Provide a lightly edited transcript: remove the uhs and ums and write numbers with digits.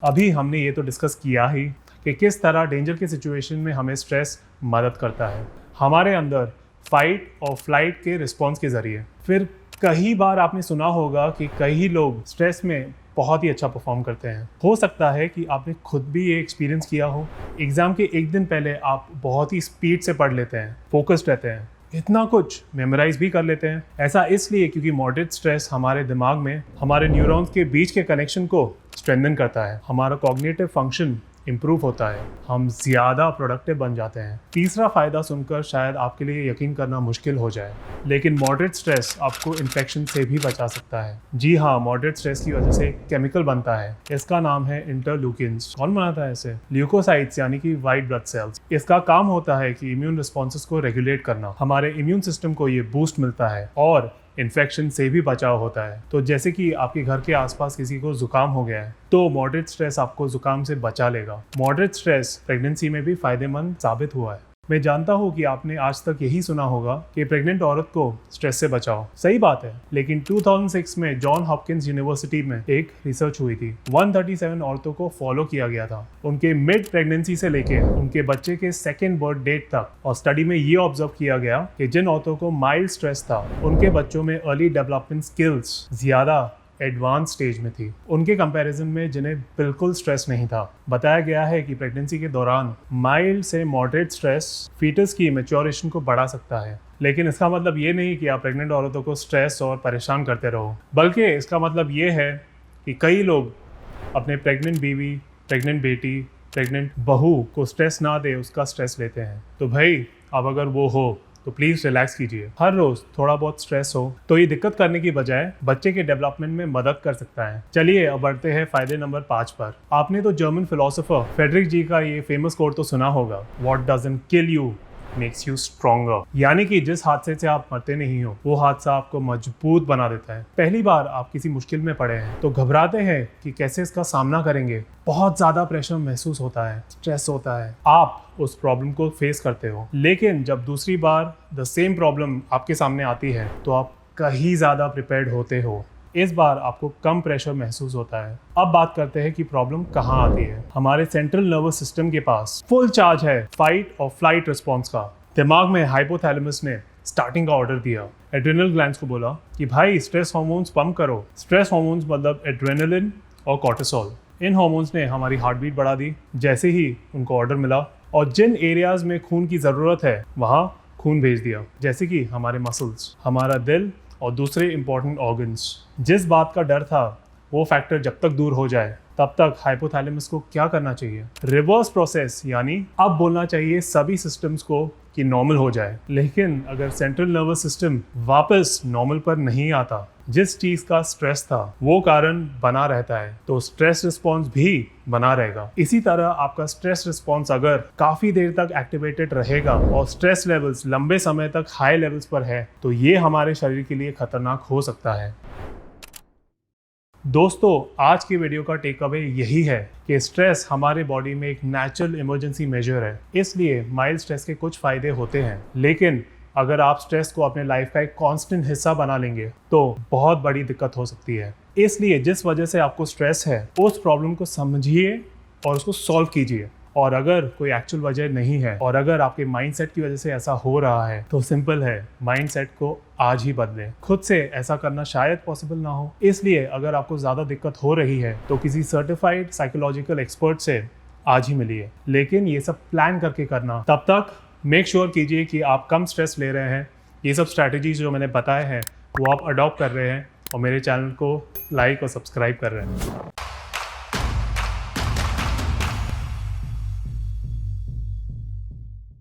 अभी हमने ये तो डिस्कस किया ही कि किस तरह डेंजर की सिचुएशन में हमें स्ट्रेस मदद करता है हमारे अंदर फाइट और फ्लाइट के रिस्पॉन्स के ज़रिए। फिर कई बार आपने सुना होगा कि कई लोग स्ट्रेस में बहुत ही अच्छा परफॉर्म करते हैं। हो सकता है कि आपने खुद भी ये एक्सपीरियंस किया हो। एग्ज़ाम के एक दिन पहले आप बहुत ही स्पीड से पढ़ लेते हैं, फोकस्ड रहते हैं, इतना कुछ मेमोराइज भी कर लेते हैं। ऐसा इसलिए क्योंकि मॉडरेट स्ट्रेस हमारे दिमाग में हमारे न्यूरॉन्स के बीच के कनेक्शन को स्ट्रेंथन करता है, हमारा कॉग्निटिव फंक्शन इंप्रूव होता है, हम ज़्यादा प्रोडक्टिव बन जाते हैं। तीसरा फ़ायदा सुनकर शायद आपके लिए यकीन करना मुश्किल हो जाए, लेकिन मॉडरेट स्ट्रेस आपको इन्फेक्शन से भी बचा सकता है। जी हाँ, मॉडरेट स्ट्रेस की वजह से केमिकल बनता है, इसका नाम है इंटरल्यूकिन्स। कौन बनाता है इसे? ल्यूकोसाइट्स यानी कि वाइट ब्लड सेल्स। इसका काम होता है कि इम्यून रिस्पॉन्सेस को रेगुलेट करना। हमारे इम्यून सिस्टम को ये बूस्ट मिलता है और इन्फेक्शन से भी बचाव होता है। तो जैसे कि आपके घर के आसपास किसी को जुकाम हो गया है तो मॉडरेट स्ट्रेस आपको जुकाम से बचा लेगा। मॉडरेट स्ट्रेस प्रेगनेंसी में भी फायदेमंद साबित हुआ है। मैं जानता हूँ कि आपने आज तक यही सुना होगा कि प्रेग्नेंट औरत को स्ट्रेस से बचाओ। सही बात है, लेकिन 2006 में जॉन हॉपकिंस यूनिवर्सिटी में एक रिसर्च हुई थी। 137 औरतों को फॉलो किया गया था, उनके मिड प्रेगनेंसी से लेके उनके बच्चे के सेकेंड बर्थ डेट तक। और स्टडी में ये ऑब्जर्व किया गया कि जिन औरतों को माइल्ड स्ट्रेस था उनके बच्चों में अर्ली डेवलपमेंट स्किल्स ज़्यादा एडवांस स्टेज में थी, उनके कंपैरिजन में जिन्हें बिल्कुल स्ट्रेस नहीं था। बताया गया है कि प्रेगनेंसी के दौरान माइल्ड से मॉडरेट स्ट्रेस फीटस की मैच्योरेशन को बढ़ा सकता है। लेकिन इसका मतलब ये नहीं कि आप प्रेग्नेंट औरतों को स्ट्रेस और परेशान करते रहो, बल्कि इसका मतलब ये है कि कई लोग अपने प्रेग्नेंट बीवी, प्रेग्नेंट बेटी, प्रेग्नेंट बहू को स्ट्रेस ना दे उसका स्ट्रेस लेते हैं। तो भाई अब अगर वो हो तो प्लीज़ रिलैक्स कीजिए। हर रोज़ थोड़ा बहुत स्ट्रेस हो तो ये दिक्कत करने की बजाय बच्चे के डेवलपमेंट में मदद कर सकता है। चलिए अब बढ़ते हैं फायदे नंबर 5 पर। आपने तो जर्मन फिलोसोफर फ्रेडरिक जी का ये फेमस कोट तो सुना होगा, what doesn't kill you makes you stronger. यानी कि जिस हादसे से आप मरते नहीं हो वो हादसा आपको मजबूत बना देता है। पहली बार आप किसी मुश्किल में पड़े हैं तो घबराते हैं कि कैसे इसका सामना करेंगे। बहुत ज़्यादा प्रेशर महसूस होता है, स्ट्रेस होता है, आप उस प्रॉब्लम को फेस करते हो। लेकिन जब दूसरी बार द सेम प्रॉब्लम आपके सामने आती है तो आप कहीं ज़्यादा प्रिपेयर्ड होते हो। इस बार आपको कम प्रेशर महसूस होता है। अब बात करते हैं कि प्रॉब्लम कहाँ आती है। हमारे सेंट्रल नर्वस सिस्टम के पास फुल चार्ज है फाइट और फ्लाइट रिस्पॉन्स का। दिमाग में हाइपोथैलेमस ने स्टार्टिंग का ऑर्डर दिया, एड्रेनल ग्लैंड्स को बोला कि भाई स्ट्रेस हार्मोन्स पंप करो। स्ट्रेस हार्मोन्स मतलब एड्रेनलिन और कॉर्टिसोल। इन हार्मोन्स ने हमारी हार्ट बीट बढ़ा दी जैसे ही उनको ऑर्डर मिला, और जिन एरियाज में खून की ज़रूरत है वहाँ खून भेज दिया, जैसे कि हमारे मसल्स, हमारा दिल और दूसरे इंपॉर्टेंट ऑर्गन्स। जिस बात का डर था वो फैक्टर जब तक दूर हो जाए तब तक हाइपोथैलेमस को क्या करना चाहिए? रिवर्स प्रोसेस, यानी अब बोलना चाहिए सभी सिस्टम्स को कि नॉर्मल हो जाए। लेकिन अगर सेंट्रल नर्वस सिस्टम वापस नॉर्मल पर नहीं आता, जिस चीज़ का स्ट्रेस था वो कारण बना रहता है, तो स्ट्रेस रिस्पॉन्स भी बना रहेगा। इसी तरह आपका स्ट्रेस रिस्पॉन्स अगर काफ़ी देर तक एक्टिवेटेड रहेगा और स्ट्रेस लेवल्स लंबे समय तक हाई लेवल्स पर है तो ये हमारे शरीर के लिए खतरनाक हो सकता है। दोस्तों, आज की वीडियो का टेक अवे यही है कि स्ट्रेस हमारे बॉडी में एक नेचुरल इमरजेंसी मेजर है, इसलिए माइल्ड स्ट्रेस के कुछ फ़ायदे होते हैं। लेकिन अगर आप स्ट्रेस को अपने लाइफ का एक कांस्टेंट हिस्सा बना लेंगे तो बहुत बड़ी दिक्कत हो सकती है। इसलिए जिस वजह से आपको स्ट्रेस है उस प्रॉब्लम को समझिए और उसको सॉल्व कीजिए। और अगर कोई एक्चुअल वजह नहीं है और अगर आपके माइंडसेट की वजह से ऐसा हो रहा है तो सिंपल है, माइंडसेट को आज ही बदलें। खुद से ऐसा करना शायद पॉसिबल ना हो, इसलिए अगर आपको ज़्यादा दिक्कत हो रही है तो किसी सर्टिफाइड साइकोलॉजिकल एक्सपर्ट से आज ही मिलिए। लेकिन ये सब प्लान करके करना। तब तक मेक श्योर कीजिए कि आप कम स्ट्रेस ले रहे हैं। ये सब स्ट्रैटेजीज जो मैंने बताए हैं वो आप अडॉप्ट कर रहे हैं और मेरे चैनल को लाइक और सब्सक्राइब कर रहे हैं।